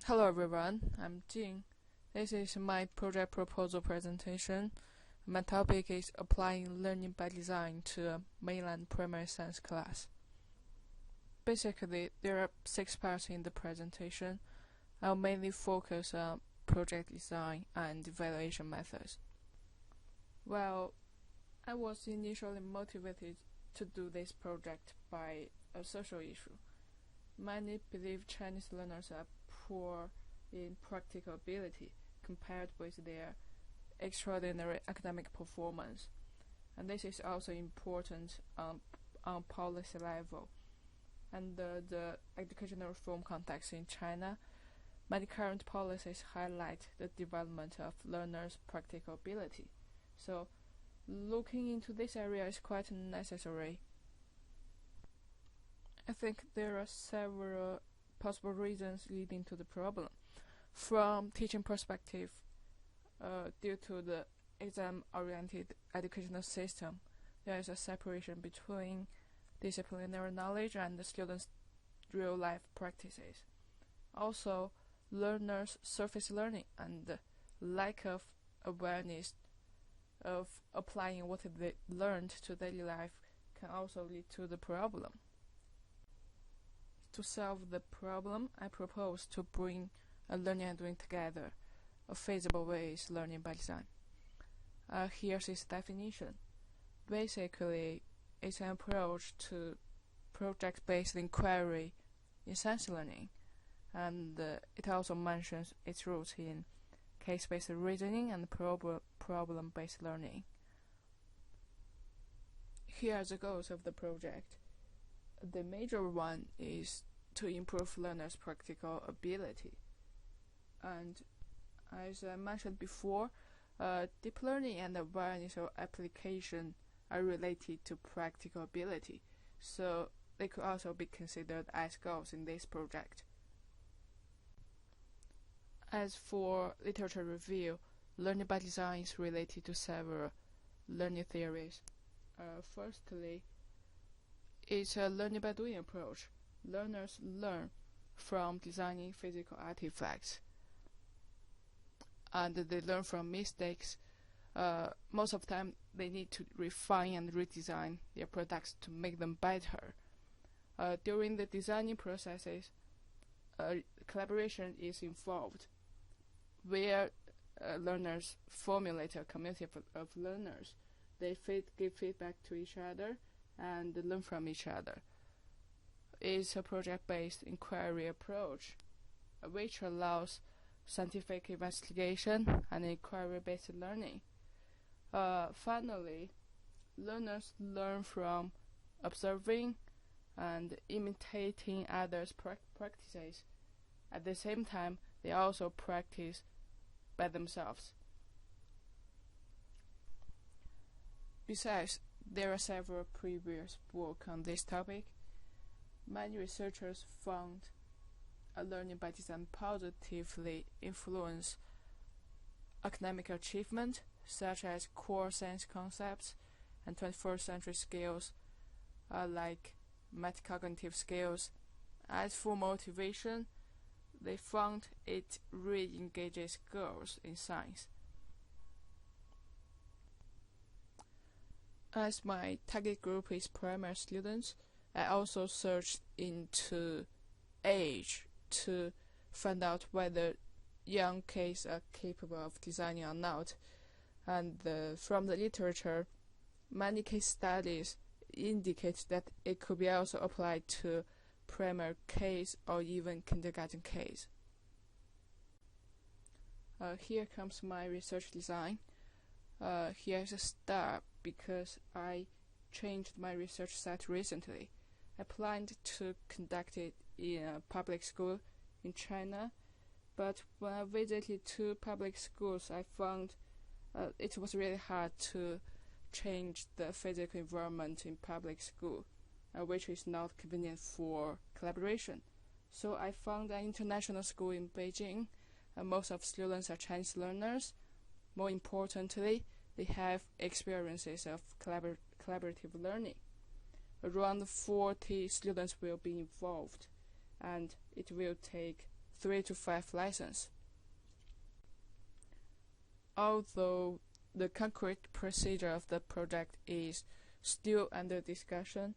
Hello everyone, I'm Jing. This is my project proposal presentation. My topic is applying learning by design to a mainland primary science class. Basically, there are 6 parts in the presentation. I'll mainly focus on project design and evaluation methods. Well, I was initially motivated to do this project by a social issue. Many believe Chinese learners are poor in practical ability compared with their extraordinary academic performance, and this is also important on policy level. Under the educational reform context in China, many current policies highlight the development of learners' practical ability. So, looking into this area is quite necessary. I think there are several possible reasons leading to the problem. From teaching perspective, due to the exam-oriented educational system, there is a separation between disciplinary knowledge and the students' real-life practices. Also, learners' surface learning and lack of awareness of applying what they learned to daily life can also lead to the problem. To solve the problem, I propose to bring learning and doing together. A feasible way is learning by design. Here's its definition. Basically, it's an approach to project-based inquiry in science learning, and it also mentions its roots in case-based reasoning and problem-based learning. Here are the goals of the project. The major one is to improve learners' practical ability. And as I mentioned before, deep learning and awareness of application are related to practical ability, so they could also be considered as goals in this project. As for literature review, learning by design is related to several learning theories. Firstly, it's a learning by doing approach. Learners learn from designing physical artifacts, and they learn from mistakes. Most of the time, they need to refine and redesign their products to make them better. During the designing processes, collaboration is involved, where learners formulate a community of learners. They give feedback to each other and learn from each other. It's a project-based inquiry approach, which allows scientific investigation and inquiry-based learning. Finally, learners learn from observing and imitating others' practices. At the same time, they also practice by themselves. Besides, there are several previous books on this topic. Many researchers found learning by design positively influence academic achievement, such as core science concepts and 21st century skills like metacognitive skills. As for motivation, they found it re-engages girls in science. As my target group is primary students, I also searched into age to find out whether young kids are capable of designing or not. And from the literature, many case studies indicate that it could be also applied to primary kids or even kindergarten kids. Here comes my research design. Here's a star because I changed my research set recently. I planned to conduct it in a public school in China, but when I visited 2 public schools, I found it was really hard to change the physical environment in public school, which is not convenient for collaboration. So I found an international school in Beijing. Most of students are Chinese learners. More importantly, they have experiences of collaborative learning. Around 40 students will be involved, and it will take 3 to 5 lessons. Although the concrete procedure of the project is still under discussion,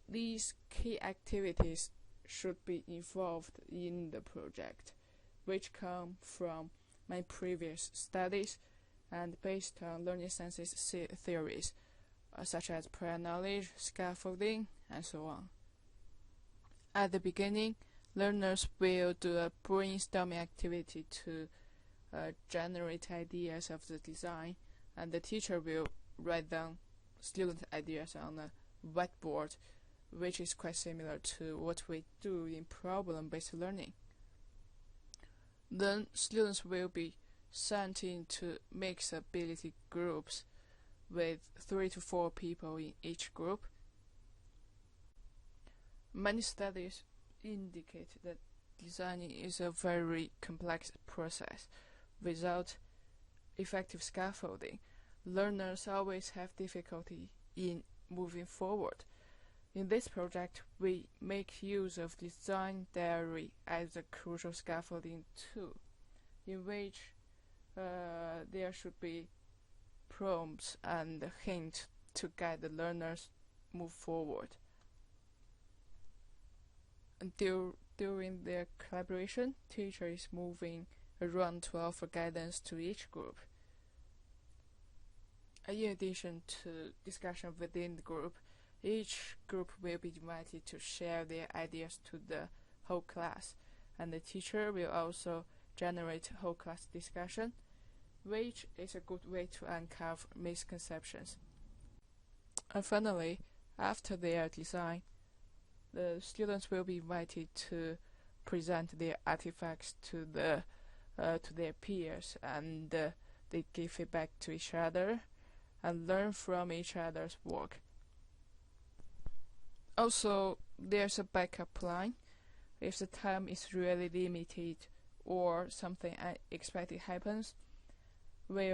these key activities should be involved in the project, which come from my previous studies and based on learning sciences theories, such as prior knowledge, scaffolding, and so on. At the beginning, learners will do a brainstorming activity to generate ideas of the design, and the teacher will write down student ideas on a whiteboard, which is quite similar to what we do in problem-based learning. Then students will be sent into mixed ability groups with 3 to 4 people in each group. Many studies indicate that designing is a very complex process. Without effective scaffolding, learners always have difficulty in moving forward. In this project, we make use of design diary as a crucial scaffolding tool, in which there should be prompts and hints to guide the learners move forward. During their collaboration, teacher is moving around to offer guidance to each group. In addition to discussion within the group, each group will be invited to share their ideas to the whole class, and the teacher will also generate whole class discussion, which is a good way to uncover misconceptions. And finally, after their design, the students will be invited to present their artifacts to their peers, and they give feedback to each other and learn from each other's work. Also, there's a backup plan. If the time is really limited or something unexpected happens, we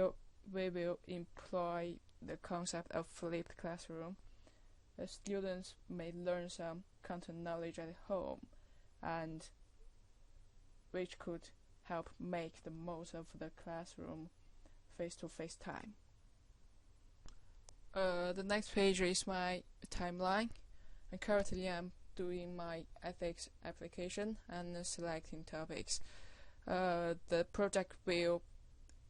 will employ the concept of flipped classroom. The students may learn some content knowledge at home, and which could help make the most of the classroom face-to-face time. The next page is my timeline, and currently I'm doing my ethics application and selecting topics. The project will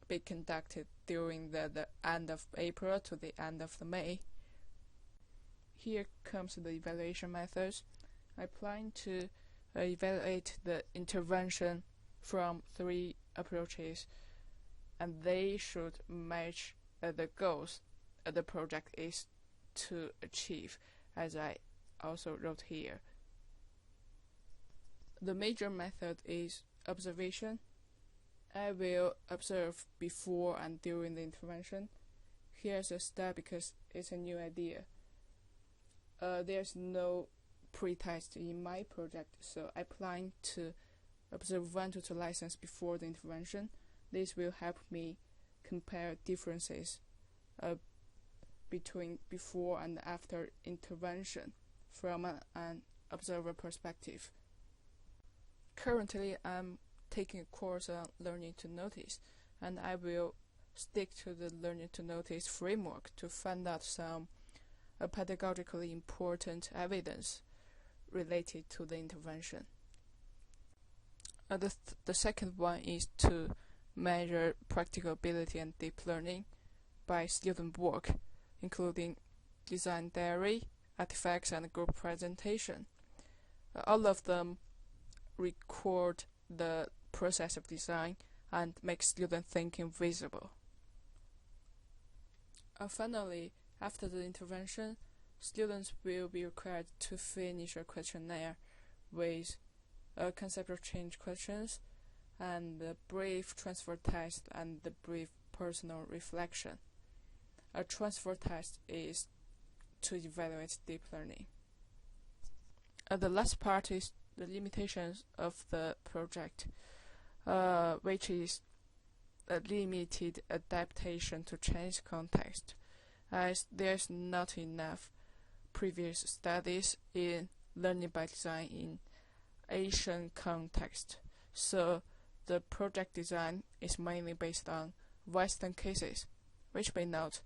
be conducted during the end of April to the end of May. Here comes the evaluation methods. I plan to evaluate the intervention from 3 approaches, and they should match the goals the project is to achieve, as I also wrote here. The major method is observation. I will observe before and during the intervention. Here's a step because it's a new idea. There's no pre-test in my project, so I plan to observe 1 to 2 lessons before the intervention. This will help me compare differences between before and after intervention from an observer perspective. Currently, I'm taking a course on learning to notice, and I will stick to the learning to notice framework to find out some pedagogically important evidence related to the intervention. The second one is to measure practical ability and deep learning by student work, including design diary, artifacts, and group presentation. All of them record the process of design and make student thinking visible. Finally, after the intervention, students will be required to finish a questionnaire with conceptual change questions and the brief transfer test and the brief personal reflection. A transfer test is to evaluate deep learning. The last part is the limitations of the project, which is a limited adaptation to Chinese context, as there's not enough previous studies in learning by design in Asian context, so the project design is mainly based on Western cases, which may not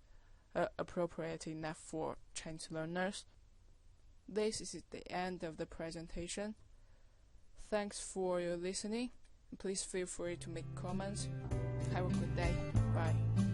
appropriate enough for Chinese learners. This is the end of the presentation. Thanks for your listening. Please feel free to make comments. Have a good day. Bye.